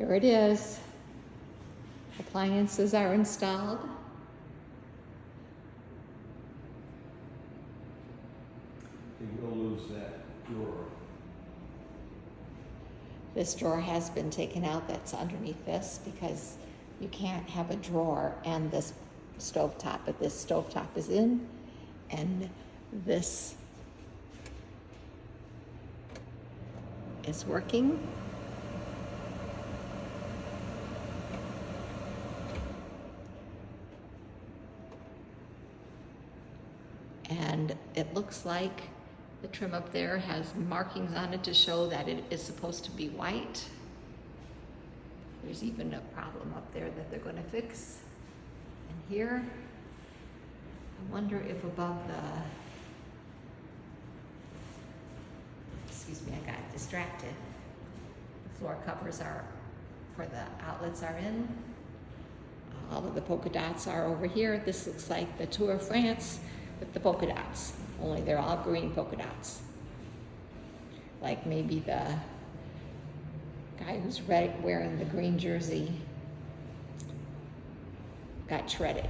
Here it is. Appliances are installed. You will lose that drawer. This drawer has been taken out that's underneath this because you can't have a drawer and this stovetop, but this stovetop is in and this is working. And it looks like the trim up there has markings on it to show that it is supposed to be white. There's even a problem up there that they're going to fix. And here, I wonder if above the, excuse me, I got distracted. The floor covers are, for the outlets are in. All of the polka dots are over here. This looks like the Tour of France with the polka dots, only they're all green polka dots. Like maybe the guy who's wearing the green jersey got shredded.